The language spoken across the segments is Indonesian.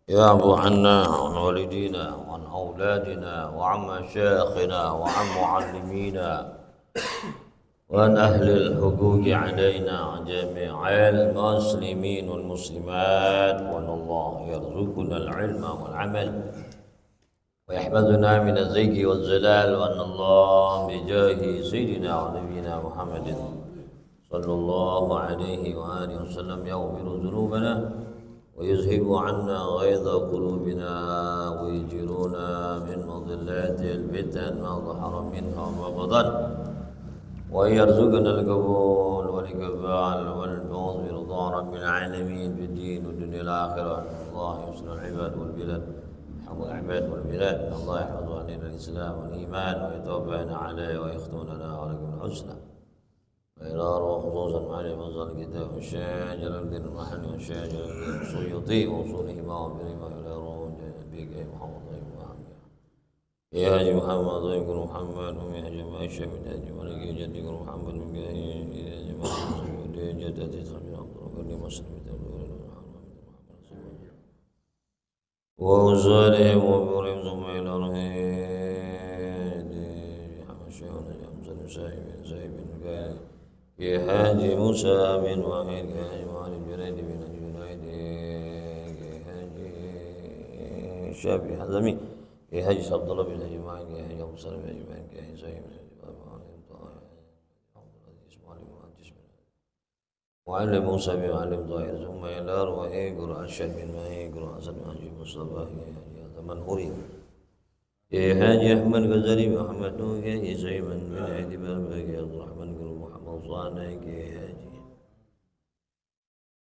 يعفو عنا وعن والدينا وعن أولادنا وعن مشايخنا وعن معلمينا وعن أهل الحقوق علينا عن جميع المسلمين والمسلمات وأن الله يرزقنا العلم والعمل ويحفظنا من الزيغ والزلال وأن الله بجاه سيدنا ونبينا محمد صلى الله عليه وآله وسلم يغفر ذنوبنا ويذهب عنا غيظ قلوبنا ويجيرنا من مضلات الفتن ما ظهر منها وما بطن ويرزقنا القبول والإقبال والفوز برضا رب العالمين في الدين والدنيا الآخرة. الله يحسن العباد والبلاد، يحفظ العباد والبلاد. الله يحفظ علينا الإسلام والإيمان ويتوفانا عليه ويختم لنا ولكم الحسنى. وإرار خصوصا على مصدر الكتاب والشيخ جلال الدين المحني والشيخ جلال الدين السيوطي ووصولهما وبرهما إلى روح نبيك يا محمد طيب محمد يا هاجي محمد طيب محمد ومن جماعة الشيخ من هاجي ملك جدك محمد من قاهي يا جماعة المسلمين جدتي صلى الله عليه وسلم ووصالهم وبرهم ثم إلى رهيد حمشيون يمزل سايب من قاهي يا حاجي موسى بن واحد يا حاجي معلم جريد بن جنيد يا حاجي شافي حزمي يا حاجي عبد الله بن جماعة يا حاجي أبو سلمة بن جماعة يا حاجي سعيد بن معلم موسى بن معلم ظاهر ثم إلى أرواح قرأ الشد بن ماهي قرأ حسن بن حجي مصطفى يا حاجي زمن هوري يا حاجي أحمد غزالي محمد نوح يا حاجي سيمن بن عيد بابك يا عبد الرحمن بن محمد صانع يا حاجي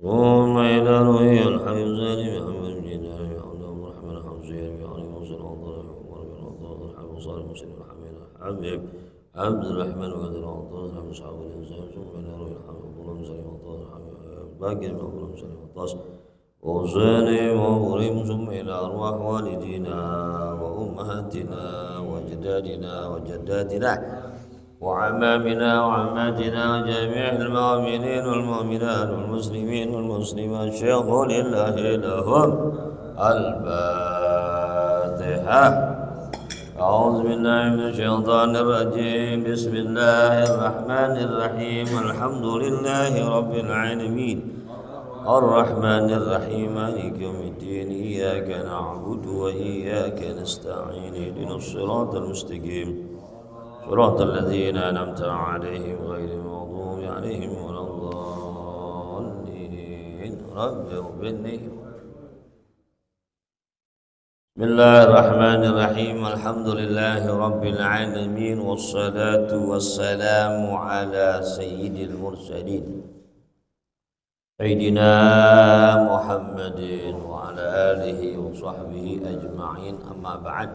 ثم إلى روحي الحي الزاني محمد بن جدار يا عبد الرحمن حمزي يا علي موسى العطار عمر بن العطار الحبيب صالح مسلم الحميد حبيب عبد الرحمن بن العطار الحبيب أصحاب الإنسان ثم إلى روحي الحبيب عبد الله مسلم العطار الحبيب باقي بن عبد الله مسلم العطار وصاني ومريم ثم إلى أرواح والدينا وأمهاتنا وأجدادنا وجداتنا وعمامنا وعماتنا وجميع المؤمنين والمؤمنات والمسلمين والمسلمات. شيخ لله لهم الفاتحة. أعوذ بالله من الشيطان الرجيم. بسم الله الرحمن الرحيم. الحمد لله رب العالمين الرحمن الرحيم مالك يوم الدين. إياك نعبد وإياك نستعين. اهدنا الصراط المستقيم صراط الذين أنعمت عليهم غير المغضوب عليهم ولا الضالين. رب اغفرني. بسم الله الرحمن الرحيم. الحمد لله رب العالمين والصلاة والسلام على سيد المرسلين سيدنا محمد وعلى آله وصحبه أجمعين. أما بعد،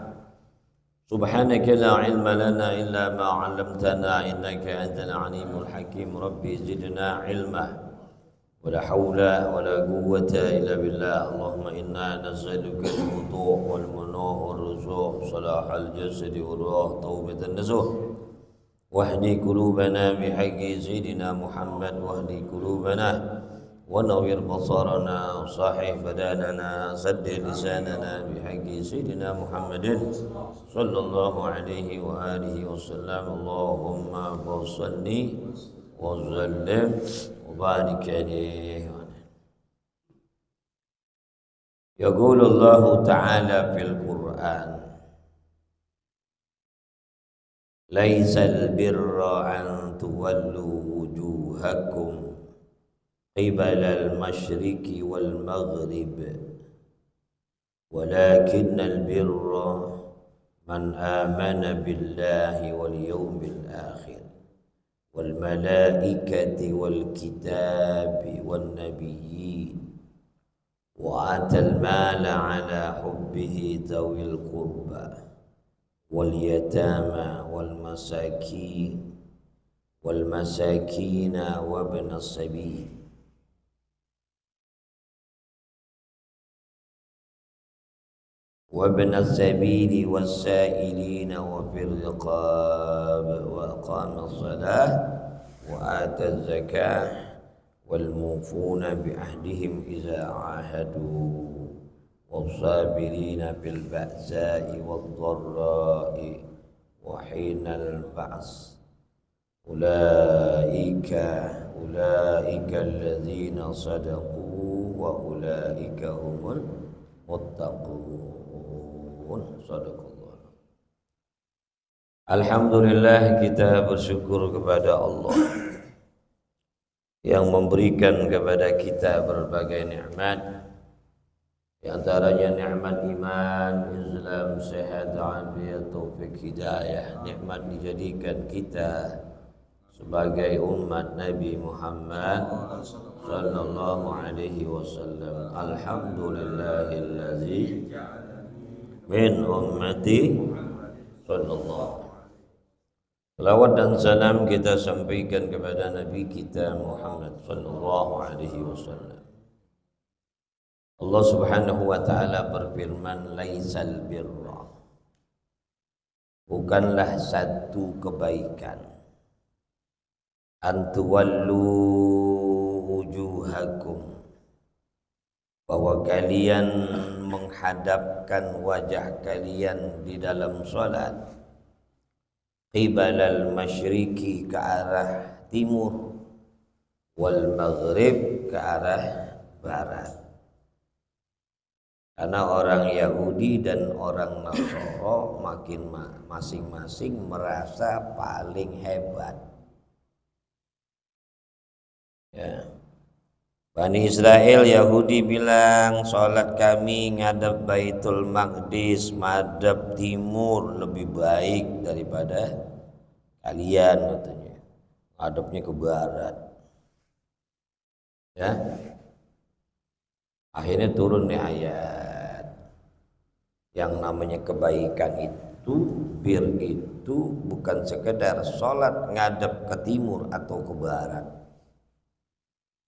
سبحانك لا علم لنا إلا ما علمتنا إنك أنت العليم الحكيم. ربي زدنا علما ولا حول ولا قوة إلا بالله. اللهم إنا نسألك الوضوء والمنوء والرزوق صلاح الجسد والروح توبة النزوح. واهدي قلوبنا بحق سيدنا محمد واهدي قلوبنا ونوّر بصرنا وصحح بداننا سد لساننا بحق سيدنا محمد صلى الله عليه وآله وسلم. اللهم صل وسلم وبارك عليه. يقول الله تعالى في القرآن: ليس البر أن تولوا وجوهكم قبل المشرق والمغرب ولكن البر من آمن بالله واليوم الآخر والملائكة والكتاب والنبيين وآتى المال على حبه ذوي القربى واليتامى والمساكين وابن السبيل والسائلين وفي الرقاب وأقام الصلاة وآتى الزكاة والموفون بعهدهم إذا عاهدوا والصابرين في البأساء والضراء وحين البعث أولئك الذين صدقوا وأولئك هم المتقون. Sadaqallah. Alhamdulillah, kita bersyukur kepada Allah yang memberikan kepada kita berbagai nikmat, di antaranya nikmat iman, Islam, sehat, afiat, taufik, hidayah. Nikmat dijadikan kita sebagai umat Nabi Muhammad sallallahu alaihi wasallam. Alhamdulillahillazi min ummati sallallahu. Salawat dan salam kita sampaikan kepada Nabi kita Muhammad sallallahu alaihi wasallam. Allah Subhanahu wa taala berfirman, laisal birra, bukanlah satu kebaikan, antuwallu wujuhakum, bahwa kalian menghadapkan wajah kalian di dalam salat, qibalal masyriqi, ke arah timur, wal maghrib, ke arah barat. Karena orang Yahudi dan orang Nasara masing-masing merasa paling hebat. Ya. Bani Israel, Yahudi bilang sholat kami ngadep Baitul Maqdis, madhab timur, lebih baik daripada kalian, katanya. Ngadepnya ke barat. Ya. Akhirnya turun nih ayat, yang namanya kebaikan itu, bir itu bukan sekedar sholat ngadep ke timur atau ke barat.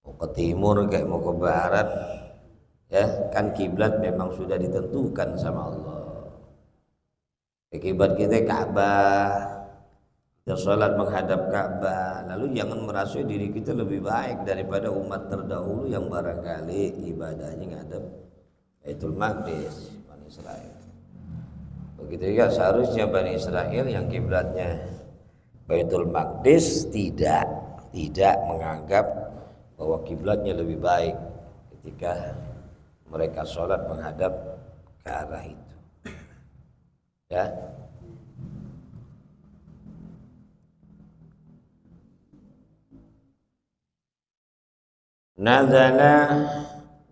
Mau ke timur kayak mau ke barat, ya kan kiblat memang sudah ditentukan sama Allah. Kiblat kita Ka'bah, kita sholat menghadap Ka'bah. Lalu jangan merasa diri kita lebih baik daripada umat terdahulu yang barangkali ibadahnya ngadep Baitul Maqdis, Bani Israel. Begitu juga seharusnya Bani Israel yang kiblatnya Baitul Maqdis tidak menganggap bahwa kiblatnya lebih baik ketika mereka sholat menghadap ke arah itu. Ya.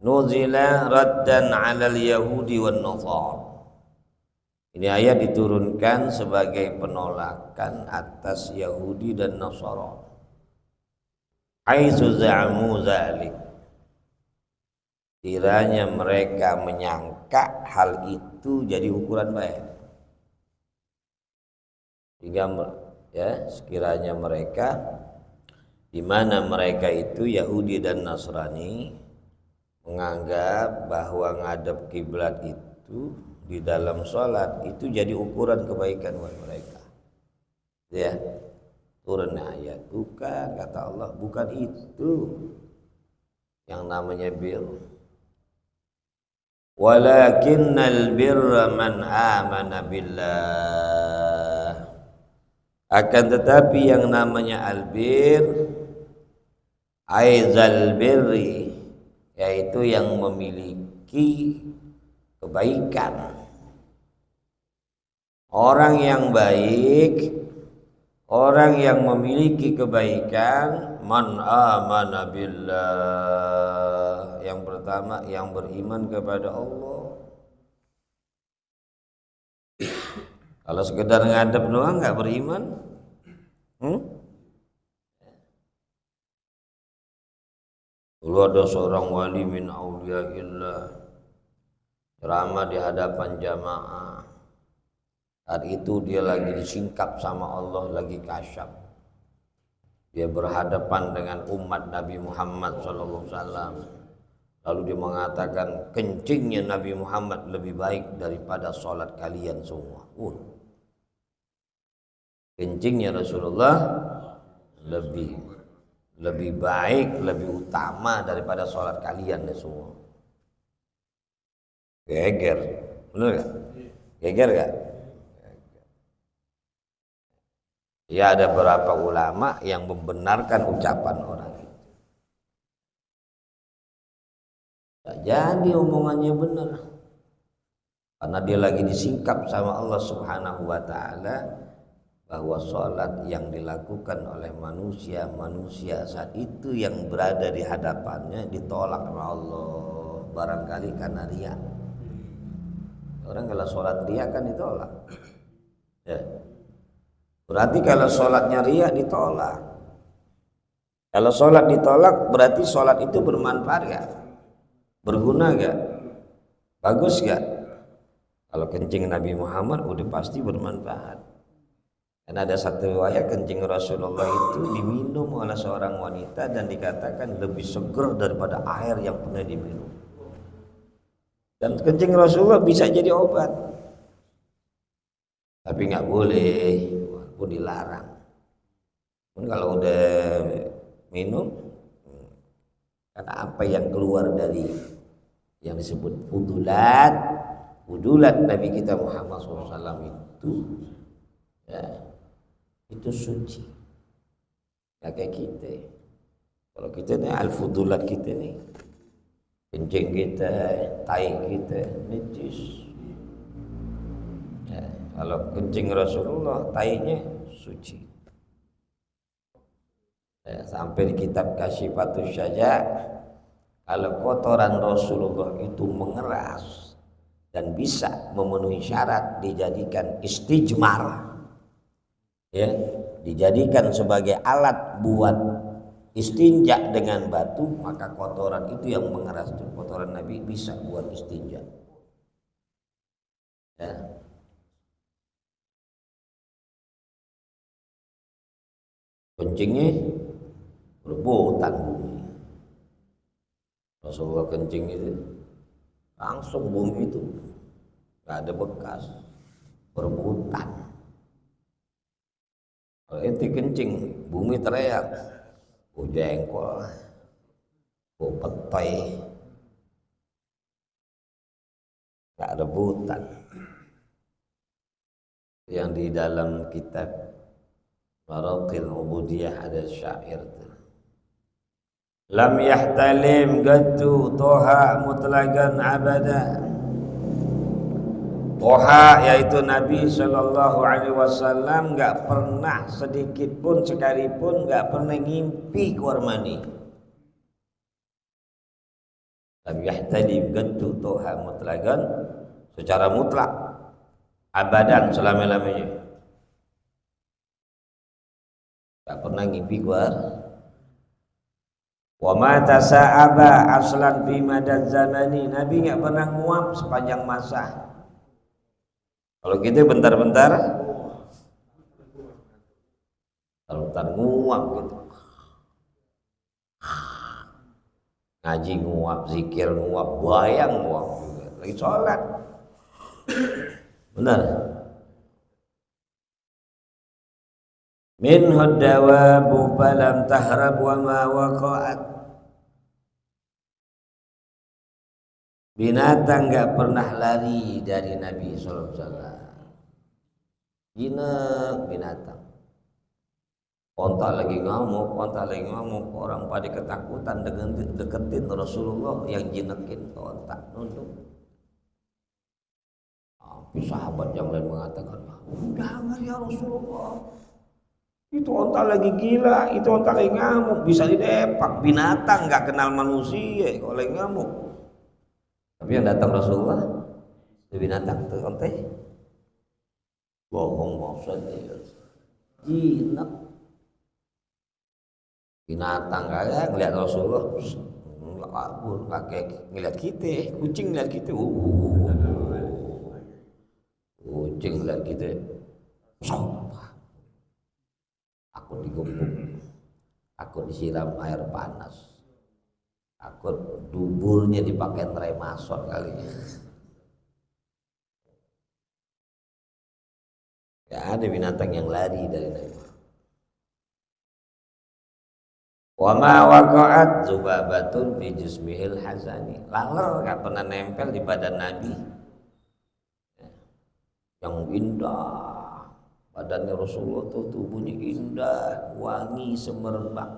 Nuzila raddan 'alal yahudi wan nasara. Ini ayat diturunkan sebagai penolakan atas Yahudi dan Nasara. Haitsu za'amu dzalik. Kiranya mereka menyangka hal itu jadi ukuran baik. Sehingga ya, sekiranya mereka, di mana mereka itu Yahudi dan Nasrani menganggap bahwa ngadep kiblat itu di dalam sholat itu jadi ukuran kebaikan buat mereka. Ya, turun ayat, bukan, kata Allah, bukan itu yang namanya bir. Walakinnal birra man amana billah. Akan tetapi yang namanya albir, aizal birri, yaitu yang memiliki kebaikan. Orang yang baik, orang yang memiliki kebaikan, man amana billah, yang pertama yang beriman kepada Allah. Kalau sekedar ngadep doang nggak beriman, Dulu ada seorang wali min auliyaillah ceramah di hadapan jamaah. Saat itu dia lagi disingkap sama Allah, lagi kasyaf. Dia berhadapan dengan umat Nabi Muhammad SAW. Lalu dia mengatakan, kencingnya Nabi Muhammad lebih baik daripada sholat kalian semua. Kencingnya Rasulullah lebih baik, lebih utama daripada sholat kalian semua. Geger, bener gak? Geger gak? Ya ada beberapa ulama yang membenarkan ucapan orang itu. Tak jadi omongannya benar. Karena dia lagi disingkap sama Allah Subhanahu wa taala bahwa sholat yang dilakukan oleh manusia saat itu yang berada di hadapannya ditolak sama Allah, barangkali karena riya. Orang kalau sholat riya kan ditolak. Ya. Berarti kalau sholatnya riya ditolak. Kalau sholat ditolak berarti sholat itu bermanfaat gak? Berguna gak? Bagus gak? Kalau kencing Nabi Muhammad udah pasti bermanfaat. Dan ada satu riwayat kencing Rasulullah itu diminum oleh seorang wanita dan dikatakan lebih seger daripada air yang pernah diminum. Dan kencing Rasulullah bisa jadi obat. Tapi nggak boleh, walaupun dilarang. Kalau udah minum, karena apa yang keluar dari yang disebut fudulat Nabi kita Muhammad SAW itu, ya, itu suci. Ya kayak kita. Kalau kita nih al-fudulat kita nih, kencing kita, tai kita, najis. Ya, kalau kencing Rasulullah, tainya suci. Ya, sampai di kitab Kasyifatus Syaja, kalau kotoran Rasulullah itu mengeras dan bisa memenuhi syarat dijadikan istijmar, ya, dijadikan sebagai alat buat istinja dengan batu, maka kotoran itu yang mengeras itu kotoran Nabi bisa buat istinja. Ya. Kencingnya rebutan bumi. Rasulullah kencing itu langsung bumi itu nggak ada bekas, berebutan. Kalau ente kencing bumi teriak, jengkol, petai, nggak rebutan. Yang di dalam kitab Maraqil Ubudiyah ada syair tuh. Lam yahtalim gaddu toha mutlagan abada. Toha yaitu Nabi Shallallahu Alaihi Wasallam nggak pernah sedikit pun sekalipun nggak pernah ngimpi keluar mani. Lam yahtalim gaddu toha mutlagan secara mutlak abadan selama-lamanya. Nggak pernah ngimpi keluar. Wa ma tasa'aba aslan fi madad zamani. Nabi enggak pernah nguap sepanjang masa. Kalau kita bentar-bentar nguap gitu. Ngaji nguap, zikir nguap, bayang nguap juga. Lagi sholat. Benar. Min dawabu falam tahrab wa ma waqa'at. Binatang enggak pernah lari dari Nabi sallallahu alaihi wasallam. Jinak binatang. Onta lagi ngamuk, orang pada ketakutan dengan deketin Rasulullah yang jinekin onta nunduk. Tapi sahabat yang lain mengatakan, jangan ya Rasulullah. Itu onta lagi gila, itu onta lagi ngamuk, bisa didepak. Binatang nggak kenal manusia kalau lagi ngamuk. Tapi yang datang Rasulullah, itu binatang itu onta. Bohong maksudnya. Jinak. Binatang kayak ngeliat Rasulullah, nggak kabur, kayak ngeliat kita, kucing ngeliat kita, kucing ngeliat kita, sampah. Aku digembuk, aku disiram air panas, aku duburnya dipakai tremasot kali. Gak ada binatang yang lari dari Nabi. Wa ma waqa'at zubabatun fi jismihil hasani. Laler gak pernah nempel di badan Nabi. Yang indah. Badannya Rasulullah tuh tubuhnya indah, wangi, semerbak.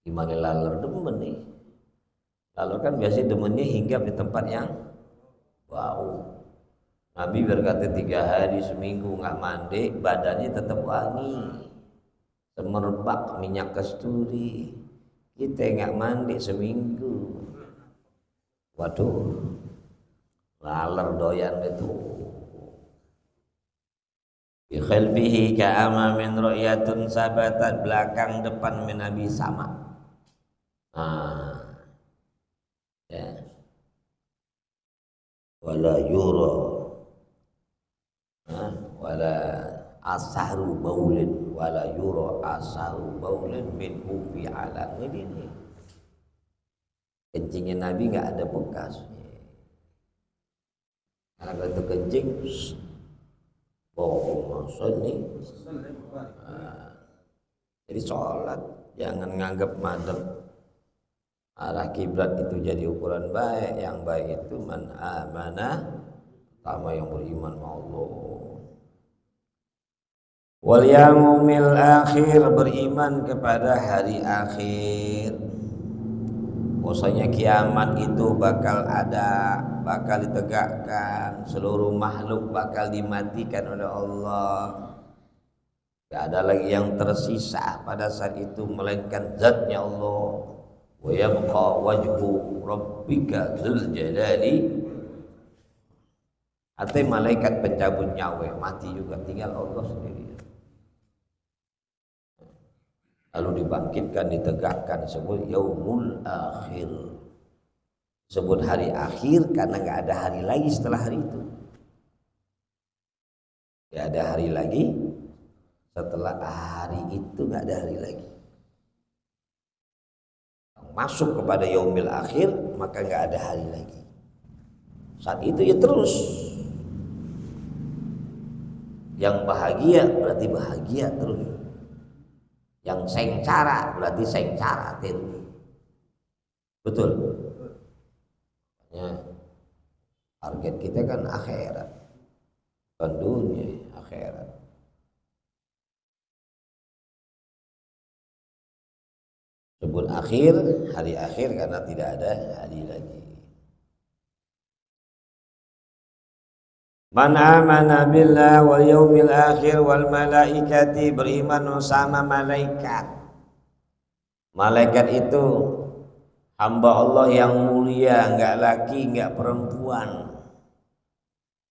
Gimana laler demen nih? Laler kan biasanya demennya hinggap di tempat yang bau. Nabi berkata 3 hari seminggu nggak mandi, badannya tetap wangi. Semerbak minyak kasturi. Kita nggak mandi seminggu, waduh, laler doyan itu. Bi khalfihi ka'ama min ru'yatun sabatat, belakang depan min Nabi sama. Ya. Wala yura, wala asaru baulin, wala yura asaru baulin min hufi ala. Ini kencingnya Nabi nggak ada bekasnya. Karena kalau itu kencing, maksudnya. Jadi sholat jangan nganggap madep arah kiblat itu jadi ukuran baik. Yang baik itu man amanah, pertama yang beriman sama Allah. Wal yaumil akhir, beriman kepada hari akhir. Bahwasanya kiamat itu bakal ada, bakal ditegakkan, seluruh makhluk bakal dimatikan oleh Allah. Tidak ada lagi yang tersisa pada saat itu melainkan zatnya Allah. Wa yabqa wajhu rabbika dzul jalali. Arti malaikat pencabut nyawa mati juga, tinggal Allah sendiri. Lalu dibangkitkan, ditegakkan, disebut yaumul akhir. Sebut hari akhir karena nggak ada hari lagi setelah hari itu. Nggak ada hari lagi setelah hari itu, nggak ada hari lagi. Masuk kepada yaumil akhir maka nggak ada hari lagi. Saat itu ya terus. Yang bahagia berarti bahagia terus. Yang sengsara berarti sengsara terus. Betul. Ya. Target kita kan akhirat, bukan dunia, akhirat. Sebut akhir, hari akhir karena tidak ada hari lagi. Man amana billah wal yaumil akhir wal malaikati, beriman sama malaikat. Malaikat itu hamba Allah yang mulia, enggak laki, enggak perempuan.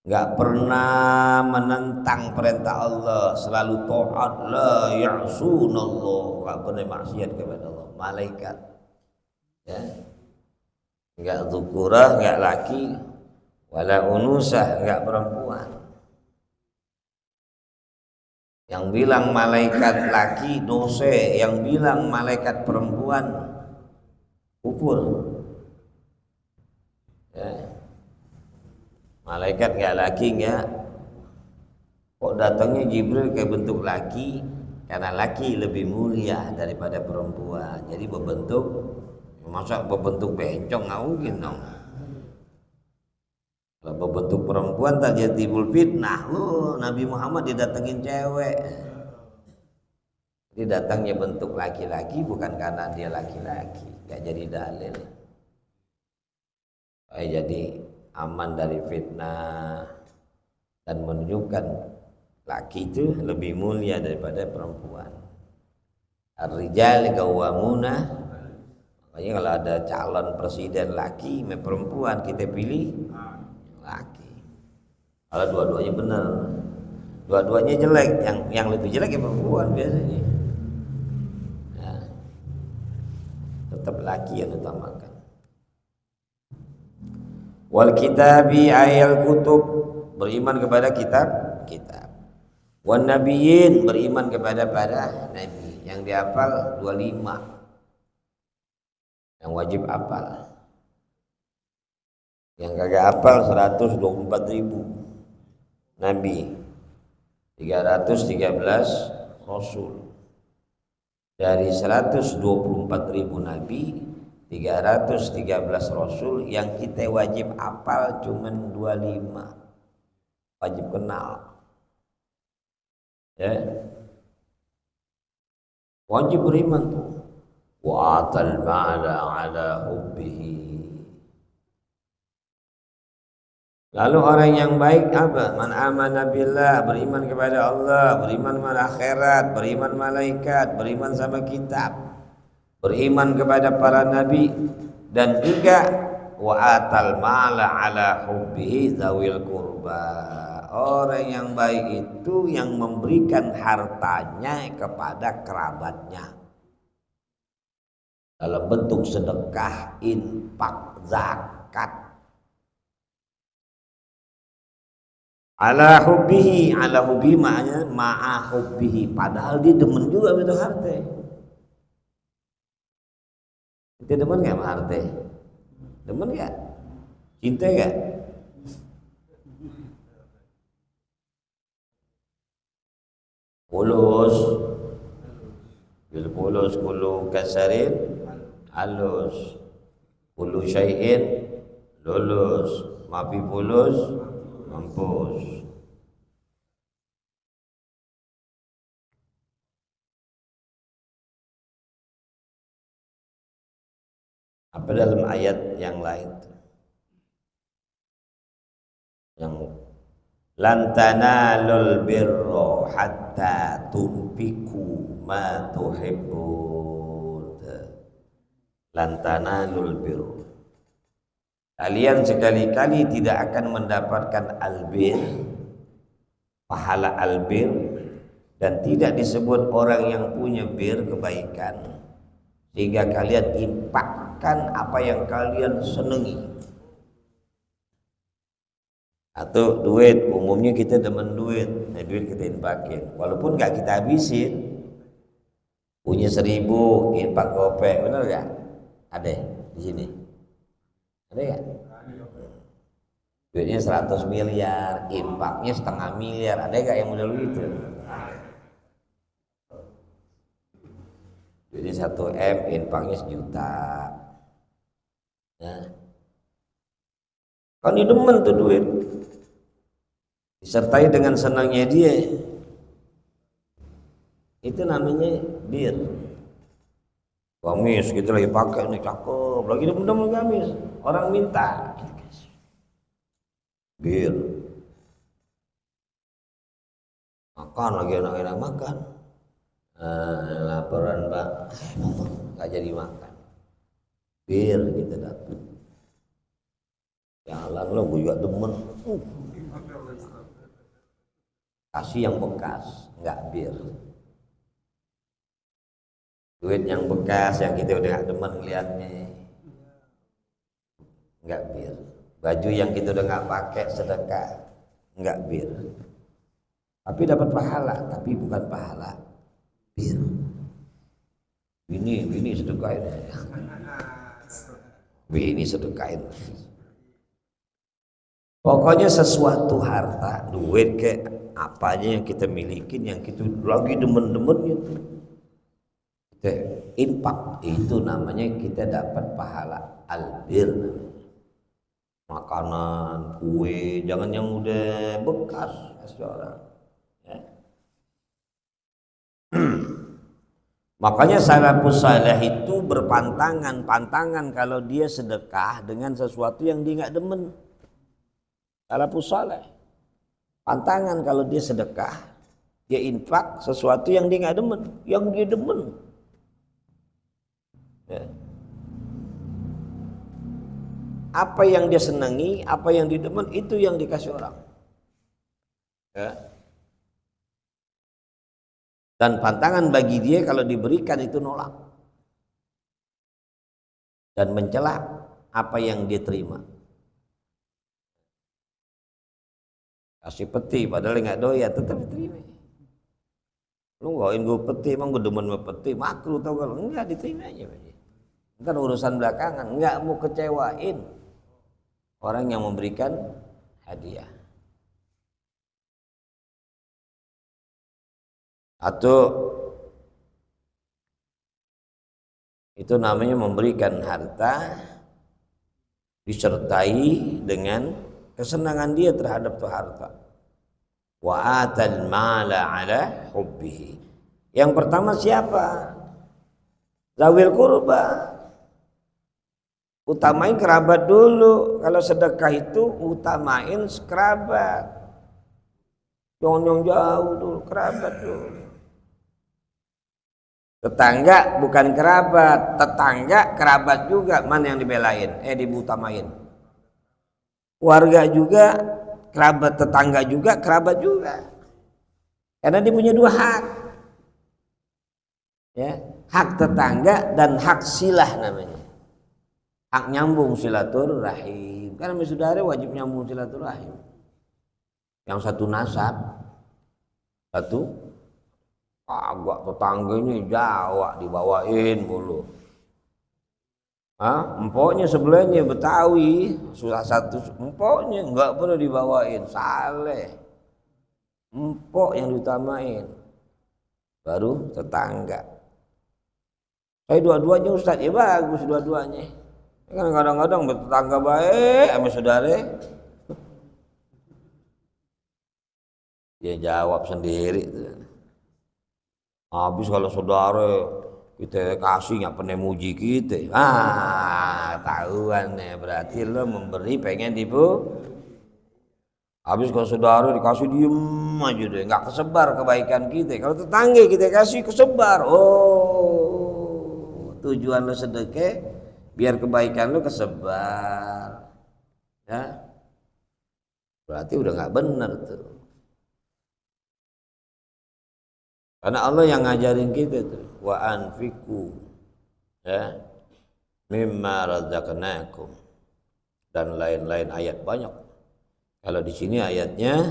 Enggak pernah menentang perintah Allah, selalu taat, la ya'sunallah, enggak pernah maksiat kepada Allah. Malaikat. Ya. Enggak dzukurah, enggak laki, wala unusah, enggak perempuan. Yang bilang malaikat laki dosa, yang bilang malaikat perempuan kufur. Ya. Malaikat enggak laki, enggak. Kok datangnya Jibril kayak bentuk laki? Karena laki lebih mulia daripada perempuan. Jadi berbentuk, masa berbentuk bencong nggak mungkin dong. Kalau berbentuk perempuan tak jadi timbul fitnah. Nabi Muhammad didatengin cewek. Jadi datangnya bentuk laki-laki bukan karena dia laki-laki, nggak jadi dalil. Jadi aman dari fitnah dan menunjukkan laki itu lebih mulia daripada perempuan. Ar-rijal qawwamuna, makanya kalau ada calon presiden laki sama perempuan kita pilih laki. Kalau dua-duanya benar, dua-duanya jelek, yang lebih jelek ya perempuan biasanya. Nah, tetap laki yang utamakan. Wal kitabi ayal kutub, beriman kepada kitab. Wan nabiyyin, beriman kepada para nabi. Yang dihafal 25, yang wajib hafal. Yang kagak hafal 124.000 nabi, 313 rasul. Dari 124.000 nabi, 313 rasul, yang kita wajib hafal cuman 25. Wajib kenal. Ya. Wajib beriman tuh. Wa atal ma'ala ala hubbihi. Lalu orang yang baik apa? Man amana billah, beriman kepada Allah, beriman sama akhirat, beriman malaikat, beriman sama kitab, beriman kepada para nabi, dan juga wa atal ma'ala ala hubbihi zawil qurba. Orang yang baik itu yang memberikan hartanya kepada kerabatnya dalam bentuk sedekah, infak, zakat. Ala hubbihi, ala hubbihi maknanya ma'a hubbihi, padahal dia demen juga itu harta. Dia demen nggak sama harta? Demen nggak? Cinta nggak? Pulus, bil pulus kulu kasarin halus, kulu syai'in lulus, mafi pulus mampus. Apa dalam ayat yang lain yang lan tanalul birra hatta tunfiqu ma tuhibbun. Lan tanalul birra, kalian sekali-kali tidak akan mendapatkan albir, pahala albir, dan tidak disebut orang yang punya bir kebaikan sehingga kalian infakkan apa yang kalian senangi. Atau duit, umumnya kita demen duit, nah duit kita infakin, walaupun nggak kita habisin. Punya 1.000 infak gopek, benar nggak? Ada di sini? Ada ya? Duitnya 100 miliar, infaknya 0,5 miliar, ada nggak yang model gitu? Duitnya 1 M, infaknya 1 juta. Nah, kan dia demen tuh duit, disertai dengan senangnya dia, itu namanya bir. Gamis kita lagi pakai nih, cakep, lagi demen-demen gamis, orang minta, bir. Makan lagi, enak-enak makan, laparan mbak, nggak jadi makan, bir kita dapat. Jalan lo, gue juga demen, kasih yang bekas, nggak bir. Duit yang bekas yang kita udah gak demen ngeliatnya, nggak bir. Baju yang kita udah nggak pakai sedekah, nggak bir. Tapi dapat pahala, tapi bukan pahala bir. Ini sedekahin, ini sedekahin. Pokoknya sesuatu harta, duit kayak apa aja yang kita milikin, yang kita lagi demen-demen gitu, infak, itu namanya kita dapat pahala albir. Makanan, kue, jangan yang udah bekas kasih orang ya. Makanya salafus saleh itu pantangan kalau dia sedekah dengan sesuatu yang dia nggak demen. Salafus saleh pantangan kalau dia sedekah, dia infak sesuatu yang dia nggak demen, yang dia demen ya. Apa yang dia senangi, apa yang dia demen, itu yang dikasih orang ya. Dan pantangan bagi dia kalau diberikan itu nolak dan mencela apa yang dia terima. Kasih peti padahal nggak doyan, tetap diterima. Lu ngawain gue peti, emang gue demen sama peti, makruh tau kalau enggak, diterima aja. Kan urusan belakangan, nggak mau kecewain orang yang memberikan hadiah. Atau Itu namanya memberikan harta disertai dengan kesenangan dia terhadap tuh harta. Wa atal mala ala hubbihi. Yang pertama siapa? Zawil qurba. Utamain kerabat dulu. Kalau sedekah itu utamain kerabat. Jangan yang jauh dulu, kerabat dulu. Tetangga bukan kerabat, tetangga kerabat juga, mana yang dibelain? Diutamain. Warga juga kerabat, tetangga juga kerabat juga. Karena dia punya dua hak. Ya, hak tetangga dan hak silah namanya. Hak nyambung silaturahim. Karena saudara wajib nyambung silaturahim. Yang satu nasab, satu agak tetangganya Jawa dibawain mulu. Empoknya sebelahnya Betawi, susah satu empoknya enggak pernah dibawain, saleh. Empok yang diutamain. Baru tetangga. Saya dua-duanya Ustaz, ya bagus dua-duanya. Kan kadang-kadang bertetangga baik sama saudara. Dia jawab sendiri. Habis kalau saudara kita kasih nggak pernah muji kita, tahuan ya, berarti lo memberi pengen tipu. Habis kalau saudara dikasih diem aja deh, nggak kesebar kebaikan kita. Kalau tetangga kita kasih kesebar, tujuan lo sedekah biar kebaikan lo kesebar, ya berarti udah nggak bener tuh. Karena Allah yang ngajarin kita tuh, wa anfiqu ya mimma razaqnakum, dan lain-lain ayat banyak. Kalau di sini ayatnya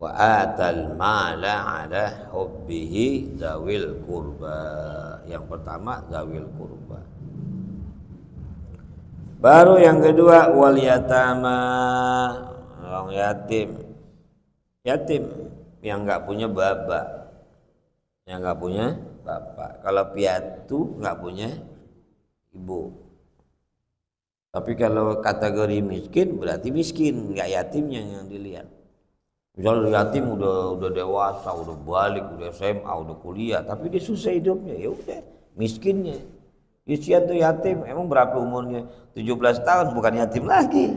wa atal mala ala hubbihi zawil qurba. Yang pertama zawil qurba. Baru yang kedua wal yatama, orang yatim. Yatim yang enggak punya bapak. Yang nggak punya bapak. Kalau piatu nggak punya ibu. Tapi kalau kategori miskin berarti miskin, nggak yatimnya yang dilihat. Misalnya yatim udah dewasa, udah balik, udah SMA, udah kuliah, tapi dia susah hidupnya, ya udah miskinnya. Isian tuh yatim, emang berapa umurnya? 17 tahun bukan yatim lagi.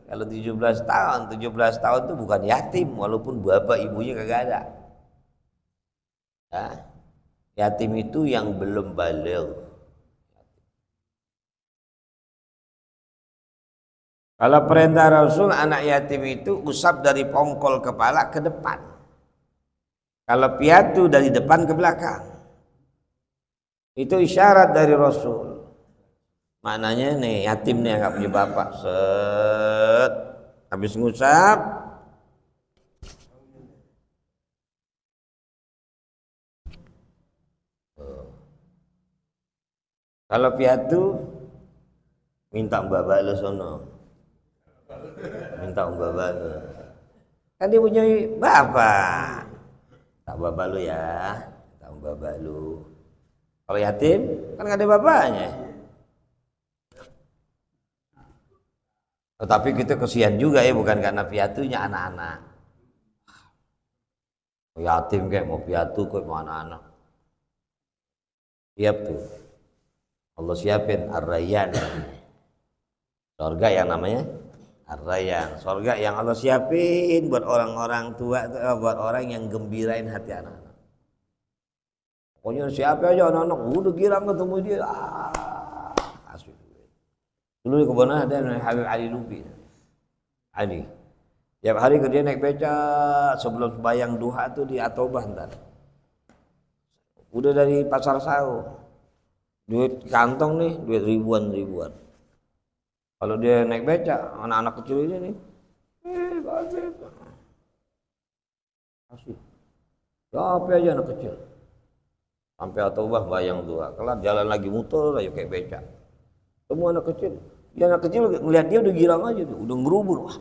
Kalau 17 tahun tuh bukan yatim walaupun bapak ibunya kagak ada. Yatim itu yang belum baligh. Kalau perintah Rasul, anak yatim itu usap dari pongkol kepala ke depan. Kalau piatu dari depan ke belakang. Itu isyarat dari Rasul. Maknanya nih yatim nih yang nggak punya bapak, set habis ngusap kalau piatu minta mbak lo sono, minta mbak lo. Kan dia punya bapak, tak bapak lu ya, tak bapak lu. Kalau yatim kan nggak ada bapaknya. Tetapi kita kesian juga ya, bukan karena piatunya anak-anak. Yatim kayak mau piatu kayak mau anak-anak. Siap tuh. Allah siapin ar-rayyan. Surga yang namanya ar-rayyan. Surga yang Allah siapin buat orang-orang tua, buat orang yang gembirain hati anak-anak. Pokoknya siapa aja anak-anak udah girang ketemu dia. Asik. Dulu di kebun ada Habib Ali Lubi. Ali. Tiap hari kerja naik beca sebelum sembahyang duha tuh di Atobah ntar. Udah dari pasar Sao. Duit kantong nih, duit ribuan. Kalau dia naik beca, anak-anak kecil ini nih, asik. Siapa aja anak kecil. Sampai Atobah bayang dua, kelar jalan lagi muter aja kayak beca. Semua anak kecil. Dia anak kecil ngelihat dia udah girang aja tuh, udah ngerubur. Wah,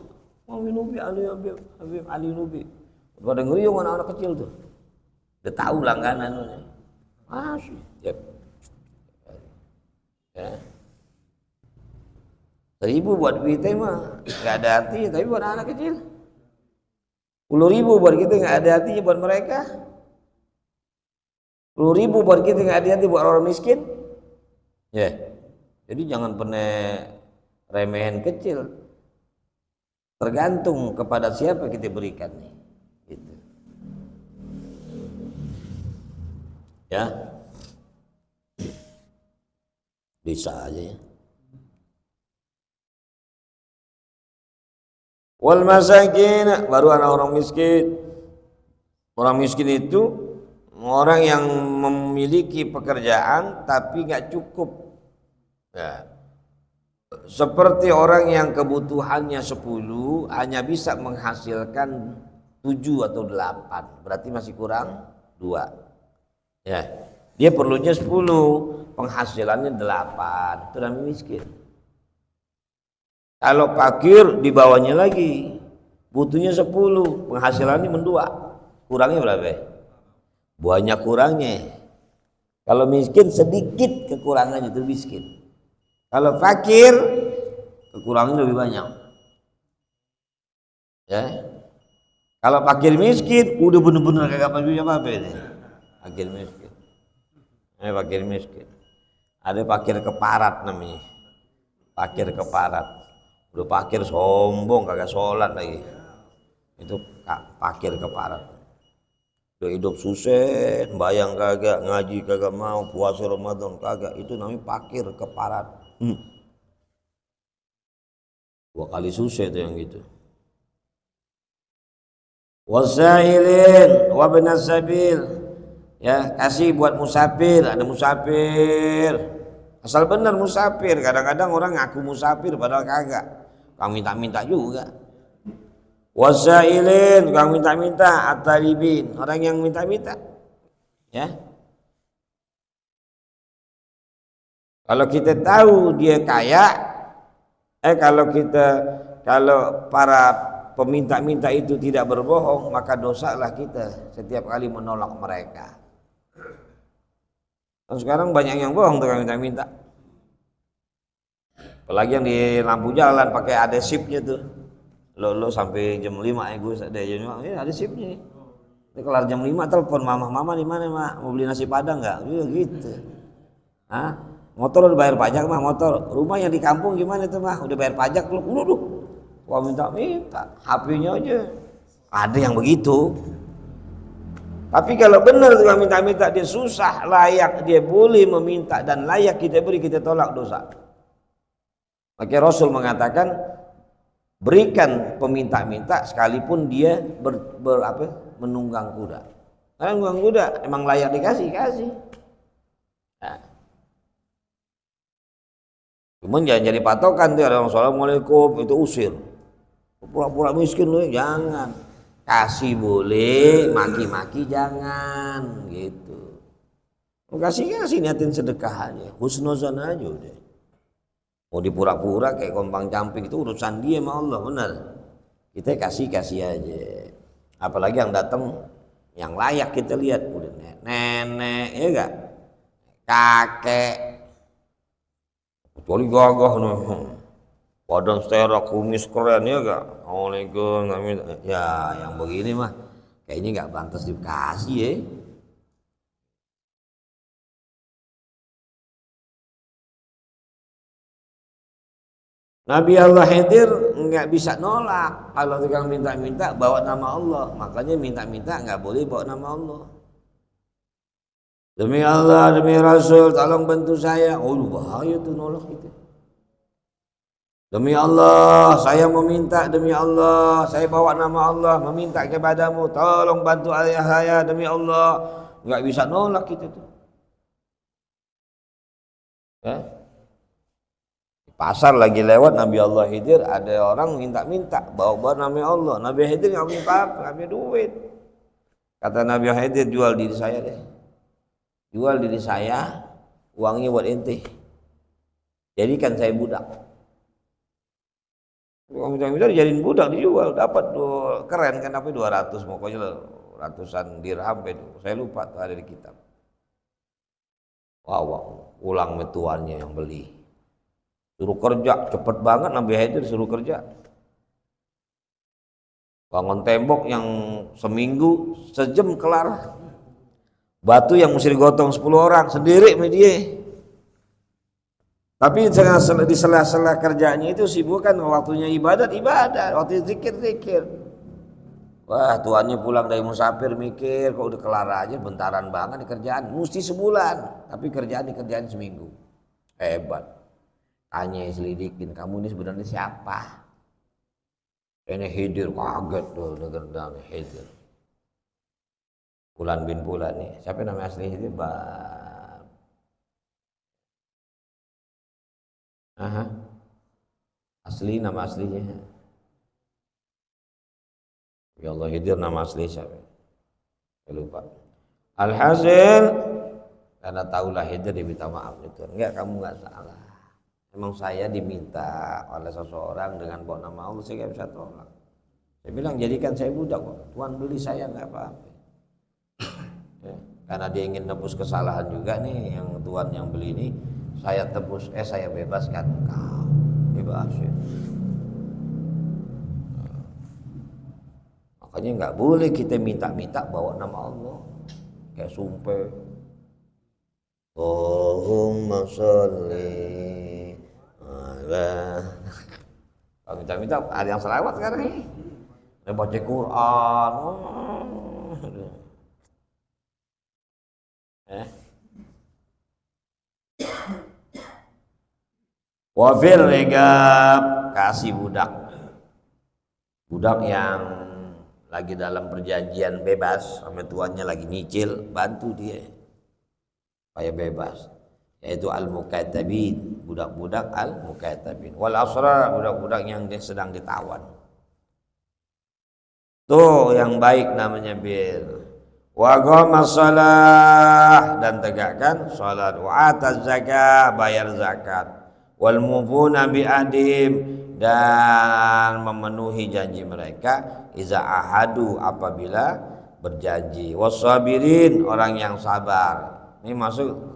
Habib Nubi, Habib Ali Nubi. Pada ngeriung anak-anak kecil tuh. Udah tahu langganan. Asik. Yep. Ya. 1.000 buat kita mah nggak ada artinya, tapi buat anak kecil 10.000 buat kita nggak ada artinya, buat mereka 10.000 buat kita nggak ada artinya, buat orang miskin. Ya, jadi jangan pernah remehin kecil, tergantung kepada siapa kita berikan nih, gitu. Ya, bisa aja ya. Wal masakin, baru anak orang miskin. Orang miskin itu orang yang memiliki pekerjaan tapi nggak cukup. Ya. Seperti orang yang kebutuhannya 10 hanya bisa menghasilkan 7 atau 8, berarti masih kurang 2. Ya. Dia perlunya 10, penghasilannya 8, itu namanya miskin. Kalau fakir di bawahnya lagi, butuhnya 10, penghasilannya mendua, kurangnya berapa? Banyak kurangnya. Kalau miskin sedikit kekurangannya, itu miskin. Kalau fakir kekurangannya lebih banyak. Ya. Kalau fakir miskin udah bener-bener kagak punya apa-apa ini. Fakir miskin. Fakir miskin. Ada fakir keparat namanya. Fakir keparat. Udah fakir sombong kagak sholat lagi, itu fakir keparat. Udah hidup susah, bayang kagak, ngaji kagak mau, puasa Ramadan kagak, itu namanya fakir keparat. 2 kali susah itu yang gitu. Wasailin wabnas sabil, ya kasih buat musafir. Ada musafir, asal benar musafir. Kadang-kadang orang ngaku musafir padahal kagak. Kang minta-minta juga. Wasailin, kang minta-minta, at-talibin, orang yang minta-minta. Ya. Kalau kita tahu dia kaya, kalau para peminta-minta itu tidak berbohong, maka dosalah kita setiap kali menolak mereka. Dan sekarang banyak yang bohong tuh minta-minta. Apalagi yang di lampu jalan pakai ada sipnya tuh. Lo sampai jam 5 ya gue ada jam 5, ya ada sipnya. Kelar jam 5 telepon mama di mana mak, mau beli nasi padang nggak? Gitu. Hah? Motor udah bayar pajak mah, motor. Rumah yang di kampung gimana tuh mah? Udah bayar pajak belum? Udah. Wah minta, HP-nya aja. Ada yang begitu. Tapi kalau benar tukang minta-minta dia susah, layak dia boleh meminta dan layak kita beri, kita tolak dosa. Maka Rasul mengatakan berikan peminta-minta sekalipun dia menunggang kuda. Karena menunggang kuda emang layak dikasih. Nah. Cuman jangan jadi patokan tuh, ada orang assalamualaikum itu usir. Pura-pura miskin loh, jangan. Kasih boleh, maki-maki jangan, gitu. Kasih niatin sedekah aja, husnuzan aja udah. Mau dipura-pura kayak kompang camping itu urusan dia sama Allah, benar. Kita kasih aja. Apalagi yang datang yang layak kita lihat, udah nenek, ya enggak? Kakek. Kecuali gagah nih. Badan serak, kumis keren ya enggak? Assalamualaikum. Ya, yang begini mah kayaknya enggak pantas dikasih ya. Nabi Allah Khidir nggak bisa nolak kalau tukang minta-minta bawa nama Allah, makanya minta-minta nggak boleh bawa nama Allah. Demi Allah, demi Rasul, tolong bantu saya. Oh bahaya tuh nolak itu. Demi Allah, saya meminta, demi Allah, saya bawa nama Allah, meminta kepadamu, tolong bantu ayah saya, demi Allah. Nggak bisa nolak itu tuh. Ya. Pasar lagi lewat Nabi Allah Khidir, ada orang minta-minta bawa nama Allah. Nabi Khidir nggak punya apa-apa, nggak punya duit. Kata Nabi Khidir, jual diri saya deh, jual diri saya, uangnya buat ente, jadikan saya budak. Uang minta dijadiin budak, dijual, dapat keren kan, tapi 200 pokoknya ratusan dirham itu, saya lupa tuh ada di kitab. Wow, ulang metuannya yang beli. Suruh kerja, cepet banget Nabi Khidir suruh kerja. Bangun tembok yang seminggu, sejam kelar. Batu yang mesti digotong 10 orang sendiri media. Tapi di sela-sela kerjanya itu sibukkan waktunya ibadat, waktu zikir. Wah, tuannya pulang dari musafir mikir, kok udah kelar aja, bentaran banget di kerjaan. Mesti sebulan, tapi kerjaan seminggu. Hebat. Tanya selidikin, kamu ini sebenarnya siapa? Ini Khidir, kaget tuh dengar Khidir. Fulan bin Fulan nih. Siapa nama asli Khidir? Aha. Asli, nama aslinya. Ya Allah, Khidir nama asli siapa? Saya lupa. Alhasil, karena tahulah Khidir dia minta maaf itu. Enggak, kamu enggak salah. Memang saya diminta oleh seseorang dengan bawa nama Allah, saya nggak bisa tolak. Saya bilang jadikan saya budak kok, Tuhan beli saya nggak apa-apa. Ya, karena dia ingin nebus kesalahan juga nih, yang Tuhan yang beli ini, saya tebus, saya bebaskan kau, bebas ya. Makanya nggak boleh kita minta-minta bawa nama Allah, kayak sumpah. Allahumma sholli. Kalau minta-minta ada yang selawat sekarang nih, baca Quran. Wafir regab, kasih budak yang lagi dalam perjanjian bebas sama tuannya lagi nyicil, bantu dia supaya bebas. Yaitu al-mukatabin, budak-budak al-mukatabin. Wal asra, budak-budak yang sedang ditawan. Tuh yang baik namanya bir. Wa qamas shalah, dan tegakkan salat. Wa ataz zakah, bayar zakat. Wal mufuna bi ahdihim, dan memenuhi janji mereka. Iza ahadu, apabila berjanji. Wasabirin, orang yang sabar. Ini masuk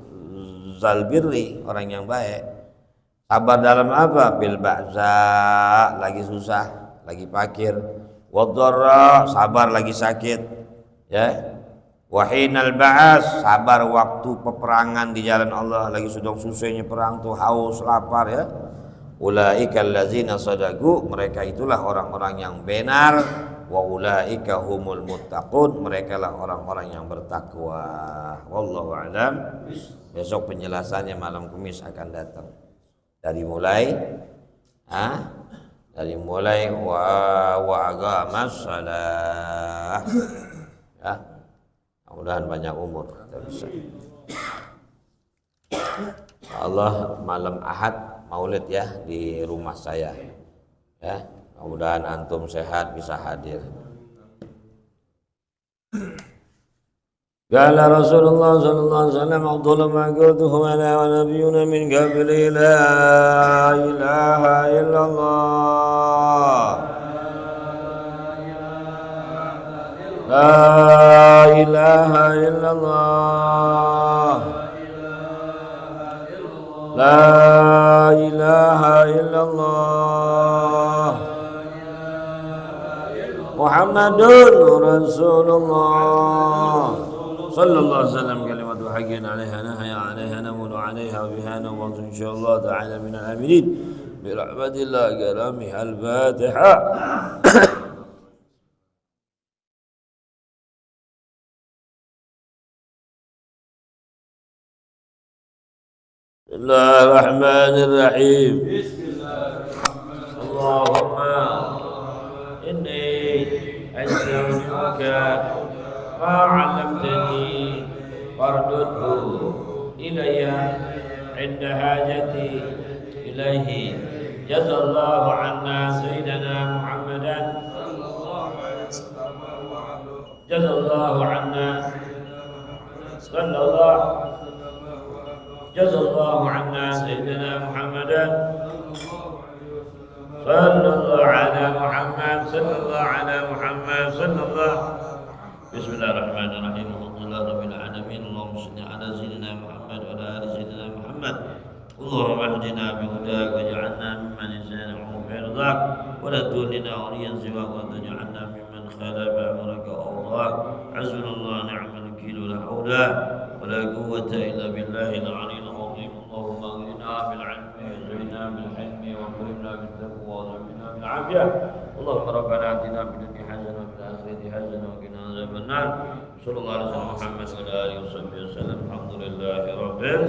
zalbirri, orang yang baik. Sabar dalam apa? Bil ba'za, lagi susah, lagi fakir. Wadharra, sabar lagi sakit. Ya. Wahinal ba'as, sabar waktu peperangan di jalan Allah, lagi sedang susahnya perang tuh, haus, lapar ya. Ulaika allazina sadaqu, mereka itulah orang-orang yang benar. Wa ulaika humul muttaqun, merekalah orang-orang yang bertakwa. Wallahu a'lam. Besok penjelasannya malam Kamis akan datang. Dari mulai wa aqamas shalah. Ya. Mudah-mudahan banyak umur kita bisa. Allah malam Ahad Maulid ya di rumah saya. Ya, mudah-mudahan antum sehat bisa hadir. قال رسول الله صلى الله عليه وسلم أفضل ما قلته أنا ونبينا من قبلي لا إله إلا الله لا إله إلا الله لا إله إلا الله محمد رسول الله صلى الله عليه وسلم. كلمة حق عليها نحيا عليها نموت عليها وبها نموت إن شاء الله تعالى من العاملين برحمة الله كرامها. الفاتحة. بسم الله الرحمن الرحيم. اللهم إني أستودعك ما علمتني فاردده إلي عند حاجتي إليه. جزا الله عنا سيدنا محمدا جزا الله عنا صلى الله جزا الله عنا سيدنا محمدا صلى الله على محمد صلى الله على محمد صلى الله Bismillahirrahmanirrahim. Alhamdulillahirabbil alamin. Allahumma shalli ala sayyidina Muhammad wa ala ali sayyidina Muhammad. Allahumma ihdina bi hudak waj'alna mimman yasari'u fi ridhak wa la tuhlina waliyan siwak wa taj'alna mimman khalafa amraka wa awdak. Hasbunallahu wa ni'mal wakeel. La hawla wa la quwwata illa billahil aliyyil azim. Allahumma ihdina bil 'ilmi wa zidna bil hilmi wa akrimna bit taqwa wa zamina bil 'afiyah. Allahumma rabbana atina fid dunya hasanah wa fil akhirati hasanah wa qina adzabannar. Sallallahu alaihi wasallam Muhammad wa ala alihi wasallam. Alhamdulillahirabbil